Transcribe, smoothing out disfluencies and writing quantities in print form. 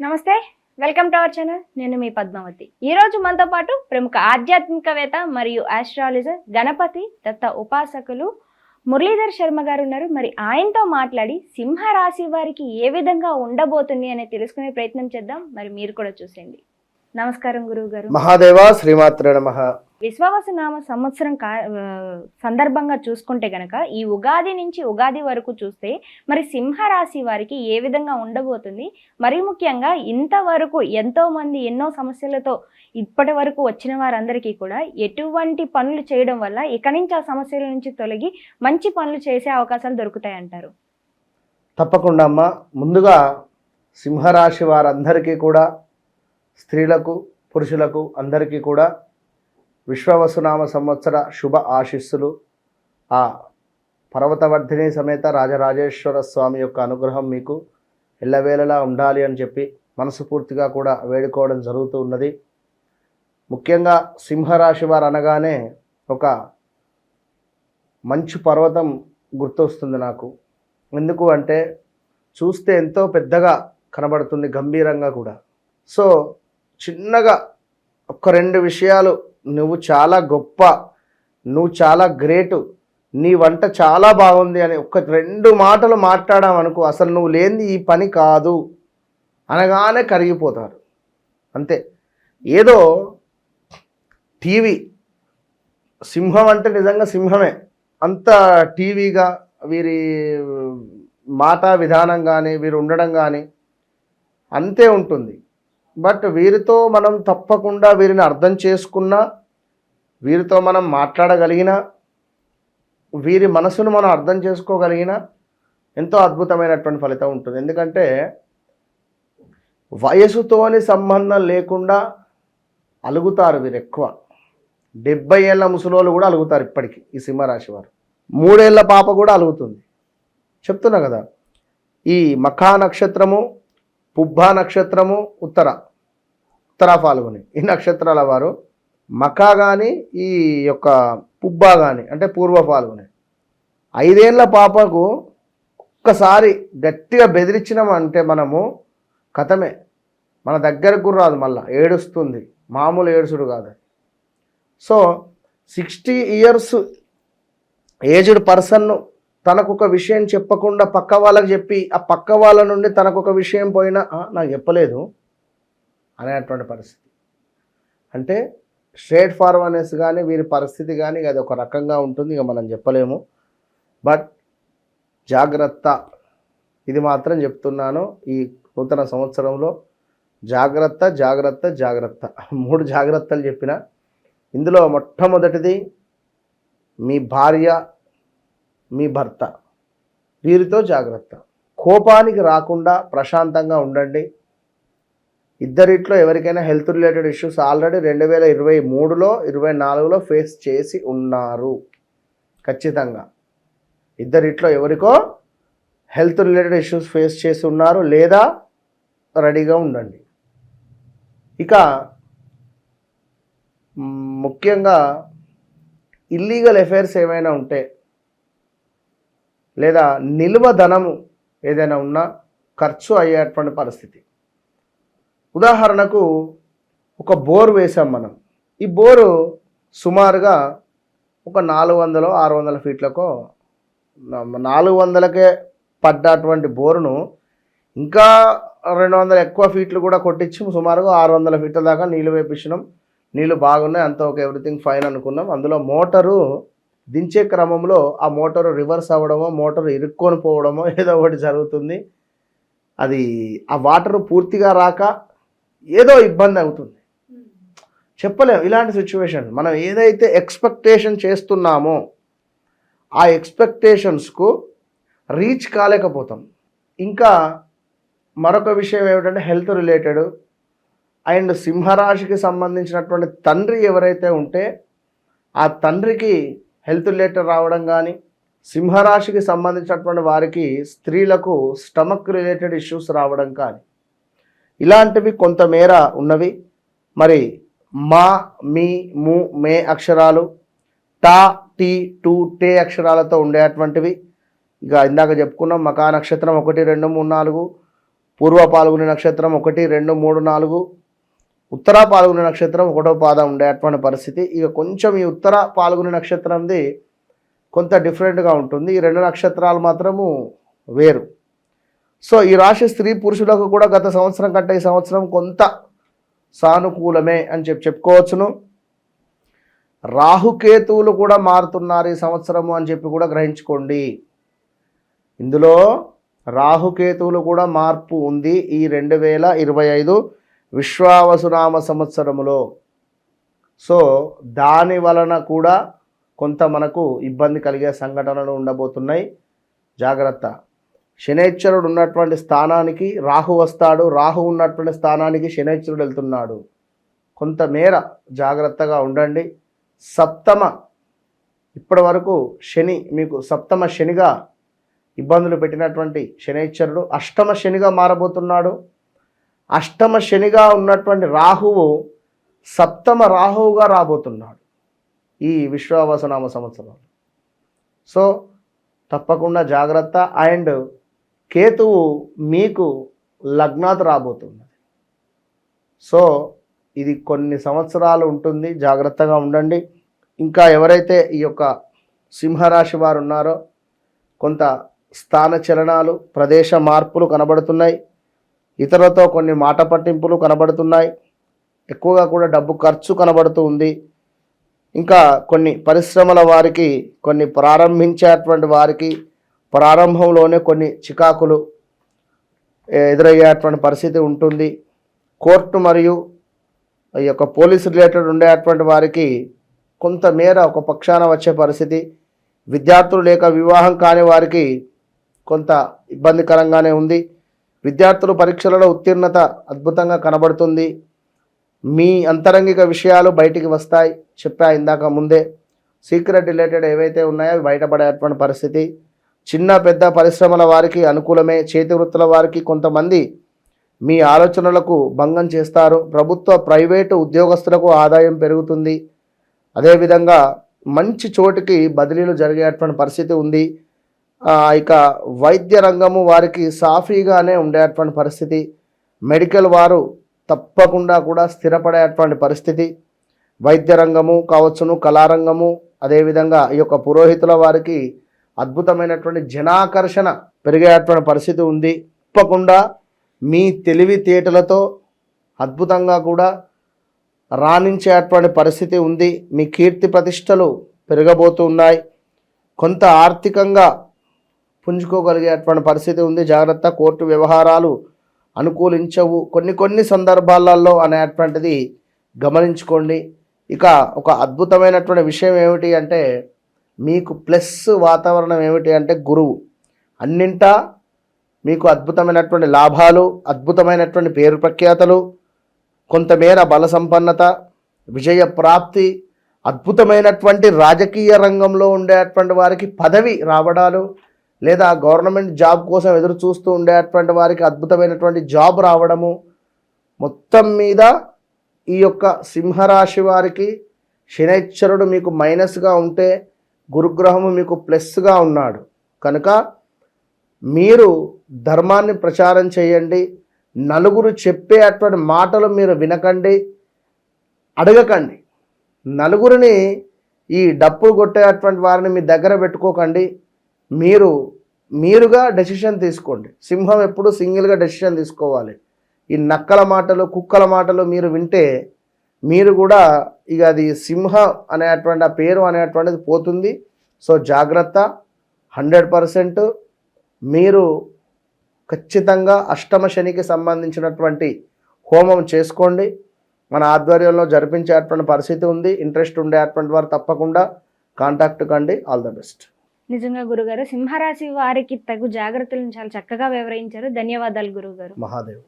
నమస్తే, welcome to our channel. నేను మీ పద్మావతి. ఈ రోజు మనతో పాటు ప్రముఖ ఆధ్యాత్మికవేత్త మరియు ఆస్ట్రాలజర్ గణపతి దత్త ఉపాసకులు మురళీధర్ శర్మ గారు ఉన్నారు. మరి ఆయనతో మాట్లాడి సింహ రాశి వారికి ఏ విధంగా ఉండబోతుంది అని తెలుసుకునే ప్రయత్నం చేద్దాం. మరి మీరు కూడా చూసేయండి. నమస్కారం గురువు గారు. మహాదేవ శ్రీమాత్రే నమః. విశ్వావసు నామ సంవత్సరం సందర్భంగా చూసుకుంటే గనక ఈ ఉగాది నుంచి ఉగాది వరకు చూస్తే మరి సింహరాశి వారికి ఏ విధంగా ఉండబోతుంది, మరి ముఖ్యంగా ఇంతవరకు ఎంతో మంది ఎన్నో సమస్యలతో ఇప్పటి వరకు వచ్చిన వారందరికీ కూడా ఎటువంటి పనులు చేయడం వల్ల ఇక నుంచి ఆ సమస్యల నుంచి తొలగి మంచి పనులు చేసే అవకాశాలు దొరుకుతాయి అంటారు? తప్పకుండా అమ్మ. ముందుగా సింహరాశి వారందరికీ కూడా, స్త్రీలకు పురుషులకు అందరికీ కూడా విశ్వవసునామ సంవత్సర శుభ ఆశీస్సులు. ఆ పర్వతవర్ధిని సమేత రాజరాజేశ్వర స్వామి యొక్క అనుగ్రహం మీకు ఎల్లవేళలా ఉండాలి అని చెప్పి మనస్ఫూర్తిగా కూడా వేడుకోవడం జరుగుతూ ఉన్నది. ముఖ్యంగా సింహరాశి వారు అనగానే ఒక మంచు పర్వతం గుర్తొస్తుంది నాకు. ఎందుకు అంటే చూస్తే ఎంతో పెద్దగా కనబడుతుంది, గంభీరంగా కూడా. సో చిన్నగా ఒక రెండు విషయాలు, నువ్వు చాలా గొప్ప, నువ్వు చాలా గ్రేటు, నీ వంట చాలా బాగుంది అని ఒక రెండు మాటలు మాట్లాడామనుకో, అసలు నువ్వు లేనిది ఈ పని కాదు అనగానే కరిగిపోతారు. అంతే. ఏదో టీవీ సింహం అంటే నిజంగా సింహమే, అంత టీవీగా వీరి మాట విధానం కానీ వీరు ఉండడం కానీ అంతే ఉంటుంది. బట్ వీరితో మనం తప్పకుండా వీరిని అర్థం చేసుకున్నా, వీరితో మనం మాట్లాడగలిగిన, వీరి మనసును మనం అర్థం చేసుకోగలిగిన ఎంతో అద్భుతమైనటువంటి ఫలితం ఉంటుంది. ఎందుకంటే వయసుతోని సంబంధం లేకుండా అలుగుతారు వీరు ఎక్కువ. 70 ఏళ్ళ ముసలోళ్ళు కూడా అలుగుతారు ఇప్పటికీ ఈ సింహరాశి వారు. 3 ఏళ్ళ పాప కూడా అలుగుతుంది. చెప్తున్నా కదా, ఈ మఖా నక్షత్రము, పుబ్బా నక్షత్రము, ఉత్తర ఫాల్గుని, ఈ నక్షత్రాల వారు మఖా కానీ ఈ యొక్క పుబ్బా కానీ అంటే పూర్వ ఫాల్గుని 5 ఏళ్ళ పాపకు ఒక్కసారి గట్టిగా బెదిరించినాం అంటే మనము కథమే, మన దగ్గరకు రాదు, మళ్ళీ ఏడుస్తుంది. మామూలు ఏడుసుడు కాదు. సో 60 ఇయర్స్ ఏజ్డ్ పర్సన్ను తనకు ఒక విషయం చెప్పకుండా పక్క వాళ్ళకి చెప్పి, ఆ పక్క వాళ్ళ నుండి తనకు ఒక విషయం పోయినా నాకు చెప్పలేదు అనేటువంటి పరిస్థితి. అంటే స్ట్రేట్ ఫార్వర్డ్నెస్ కానీ వీరి పరిస్థితి కానీ అది ఒక రకంగా ఉంటుంది, ఇక మనం చెప్పలేము. బట్ జాగ్రత్త, ఇది మాత్రం చెప్తున్నాను. ఈ నూతన సంవత్సరంలో జాగ్రత్త జాగ్రత్త జాగ్రత్త, 3 జాగ్రత్తలు చెప్పిన. ఇందులో మొట్టమొదటిది మీ భార్య, మీ భర్త, వీరితో జాగ్రత్త. కోపానికి రాకుండా ప్రశాంతంగా ఉండండి. ఇద్దరిట్లో ఎవరికైనా హెల్త్ రిలేటెడ్ ఇష్యూస్ ఆల్రెడీ 2023లో 24లో ఫేస్ చేసి ఉన్నారు. ఖచ్చితంగా ఇద్దరిట్లో ఎవరికో హెల్త్ రిలేటెడ్ ఇష్యూస్ ఫేస్ చేసి ఉన్నారు, లేదా రెడీగా ఉండండి. ఇక ముఖ్యంగా ఇల్లీగల్ అఫైర్స్ ఏమైనా ఉంటే, లేదా నిల్వ ధనము ఏదైనా ఉన్నా ఖర్చు అయ్యేటువంటి పరిస్థితి. ఉదాహరణకు ఒక బోర్ వేసాం మనం. ఈ బోరు సుమారుగా ఒక 400-600 ఫీట్లకో, 400కే పడ్డటువంటి బోరును ఇంకా 200 ఎక్కువ ఫీట్లు కూడా కొట్టించి సుమారుగా 600 ఫీట్ల దాకా నీళ్ళు వేపించినాం. నీళ్ళు బాగున్నాయి, అంతా ఒక ఎవ్రీథింగ్ ఫైన్ అనుకున్నాం. అందులో మోటారు దించే క్రమంలో ఆ మోటారు రివర్స్ అవ్వడమో, మోటారు ఇరుక్కొని పోవడమో ఏదో ఒకటి జరుగుతుంది. అది ఆ వాటరు పూర్తిగా రాక ఏదో ఇబ్బంది అవుతుంది. చెప్పలేము ఇలాంటి సిచ్యువేషన్. మనం ఏదైతే ఎక్స్పెక్టేషన్ చేస్తున్నామో ఆ ఎక్స్పెక్టేషన్స్కు రీచ్ కాలేకపోతాం. ఇంకా మరొక విషయం ఏమిటంటే హెల్త్ రిలేటెడ్ అండ్ సింహరాశికి సంబంధించినటువంటి తండ్రి ఎవరైతే ఉంటే ఆ తండ్రికి హెల్త్ రిలేటెడ్ రావడం కానీ, సింహరాశికి సంబంధించినటువంటి వారికి స్త్రీలకు స్టమక్ రిలేటెడ్ ఇష్యూస్ రావడం కానీ, ఇలాంటివి కొంతమేర ఉన్నవి. మరి మా, మీ, ము, మే అక్షరాలు, టా, టీ, టు, టే అక్షరాలతో ఉండేటువంటివి. ఇక ఇందాక చెప్పుకున్నాం మకా నక్షత్రం 1, 2, 3, 4, పూర్వ పాల్గొని నక్షత్రం 1, 2, 3, 4, ఉత్తర పాల్గొని నక్షత్రం 1వ పాదం ఉండేటువంటి పరిస్థితి. ఇక కొంచెం ఈ ఉత్తర పాల్గొని నక్షత్రంది కొంత డిఫరెంట్గా ఉంటుంది. ఈ 2 నక్షత్రాలు మాత్రము వేరు. సో ఈ రాశి స్త్రీ పురుషులకు కూడా గత సంవత్సరం కంటే ఈ సంవత్సరం కొంత సానుకూలమే అని చెప్పుకోవచ్చును. రాహుకేతువులు కూడా మారుతున్నారు ఈ సంవత్సరము అని చెప్పి కూడా గ్రహించుకోండి. ఇందులో రాహుకేతువులు కూడా మార్పు ఉంది ఈ 2025 విశ్వావసునామ సంవత్సరములో. సో దాని వలన కూడా కొంత మనకు ఇబ్బంది కలిగే సంఘటనలు ఉండబోతున్నాయి. జాగ్రత్త. శనైశ్వరుడు ఉన్నటువంటి స్థానానికి రాహు వస్తాడు, రాహు ఉన్నటువంటి స్థానానికి శనైశ్వరుడు వెళ్తున్నాడు. కొంతమేర జాగ్రత్తగా ఉండండి. సప్తమ ఇప్పటి వరకు శని మీకు సప్తమ శనిగా ఇబ్బందులు పెట్టినటువంటి శనైశ్వరుడు అష్టమ శనిగా మారబోతున్నాడు. అష్టమ శనిగా ఉన్నటువంటి రాహువు సప్తమ రాహువుగా రాబోతున్నాడు ఈ విశ్వావసనామ సంవత్సరం. సో తప్పకుండా జాగ్రత్త. అండ్ కేతువు మీకు లగ్నాత్ రాబోతున్నది. సో ఇది కొన్ని సంవత్సరాలు ఉంటుంది, జాగ్రత్తగా ఉండండి. ఇంకా ఎవరైతే ఈ యొక్క సింహరాశి వారు ఉన్నారో కొంత స్థాన చలనాలు, ప్రదేశ మార్పులు కనబడుతున్నాయి. ఇతరులతో కొన్ని మాట పట్టింపులు కనబడుతున్నాయి. ఎక్కువగా కూడా డబ్బు ఖర్చు కనబడుతూ ఉంది. ఇంకా కొన్ని పరిశ్రమల వారికి, కొన్ని ప్రారంభించేటువంటి వారికి ప్రారంభంలోనే కొన్ని చికాకులు ఎదురయ్యేటువంటి పరిస్థితి ఉంటుంది. కోర్టు మరియు ఈ యొక్క పోలీసు రిలేటెడ్ ఉండేటువంటి వారికి కొంతమేర ఒక పక్షాన వచ్చే పరిస్థితి. విద్యార్థులు లేక వివాహం కాని వారికి కొంత ఇబ్బందికరంగానే ఉంది. విద్యార్థులు పరీక్షలలో ఉత్తీర్ణత అద్భుతంగా కనబడుతుంది. మీ అంతరంగిక విషయాలు బయటికి వస్తాయి. చెప్పా ఇందాక ముందే. సీక్రెట్ రిలేటెడ్ ఏవైతే ఉన్నాయో అవి బయటపడేటువంటి పరిస్థితి. చిన్న పెద్ద పరిశ్రమల వారికి అనుకూలమే. చేతి వృత్తుల వారికి కొంతమంది మీ ఆలోచనలకు భంగం చేస్తారు. ప్రభుత్వ ప్రైవేటు ఉద్యోగస్తులకు ఆదాయం పెరుగుతుంది. అదేవిధంగా మంచి చోటికి బదిలీలు జరిగేటువంటి పరిస్థితి ఉంది. ఇక వైద్య రంగము వారికి సాఫీగానే ఉండేటువంటి పరిస్థితి. మెడికల్ వారు తప్పకుండా కూడా స్థిరపడేటువంటి పరిస్థితి. వైద్య రంగము కావచ్చును, కళారంగము, అదేవిధంగా ఈ యొక్క పురోహితుల వారికి అద్భుతమైనటువంటి జనాకర్షణ పెరిగేటువంటి పరిస్థితి ఉంది. తప్పకుండా మీ తెలివితేటలతో అద్భుతంగా కూడా రాణించేటువంటి పరిస్థితి ఉంది. మీ కీర్తి ప్రతిష్టలు పెరగబోతున్నాయి. కొంత ఆర్థికంగా పుంజుకోగలిగేటువంటి పరిస్థితి ఉంది. జాగ్రత్త. కోర్టు వ్యవహారాలు అనుకూలించవు కొన్ని సందర్భాలలో అనేటువంటిది గమనించుకోండి. ఇక ఒక అద్భుతమైనటువంటి విషయం ఏమిటి అంటే మీకు ప్లస్ వాతావరణం ఏమిటి అంటే గురువు అన్నింటా మీకు అద్భుతమైనటువంటి లాభాలు, అద్భుతమైనటువంటి పేరు ప్రఖ్యాతలు, కొంతమేర బల సంపన్నత, విజయ ప్రాప్తి, అద్భుతమైనటువంటి రాజకీయ రంగంలో ఉండేటువంటి వారికి పదవి రావడాలు, లేదా గవర్నమెంట్ జాబ్ కోసం ఎదురు చూస్తూ ఉండేటువంటి వారికి అద్భుతమైనటువంటి జాబ్ రావడము. మొత్తం మీద ఈ యొక్క సింహరాశి వారికి శనైశ్వరుడు మీకు మైనస్గా ఉంటే గురుగ్రహము మీకు ప్లస్గా ఉన్నాడు కనుక మీరు ధర్మాన్ని ప్రచారం చేయండి. నలుగురు చెప్పే అటువంటి మాటలు మీరు వినకండి, అడగకండి. నలుగురిని ఈ డప్పులు కొట్టేటువంటి వారిని మీ దగ్గర పెట్టుకోకండి. మీరుగా డెసిషన్ తీసుకోండి. సింహం ఎప్పుడు సింగిల్గా డెసిషన్ తీసుకోవాలి. ఈ నక్కల మాటలు, కుక్కల మాటలు మీరు వింటే మీరు కూడా ఇక అది సింహ అనేటువంటి ఆ పేరు అనేటువంటిది పోతుంది. సో జాగ్రత్త. 100% మీరు ఖచ్చితంగా అష్టమ శనికి సంబంధించినటువంటి హోమం చేసుకోండి. మన ఆధ్వర్యంలో జరిపించేటువంటి పరిస్థితి ఉంది. ఇంట్రెస్ట్ ఉండేటువంటి వారు తప్పకుండా కాంటాక్ట్ కండి. All the best. నిజంగా గురుగారు సింహరాశి వారికి తగు జాగ్రత్తలను చాలా చక్కగా వివరించారు. ధన్యవాదాలు గురుగారు. మహాదేవ్.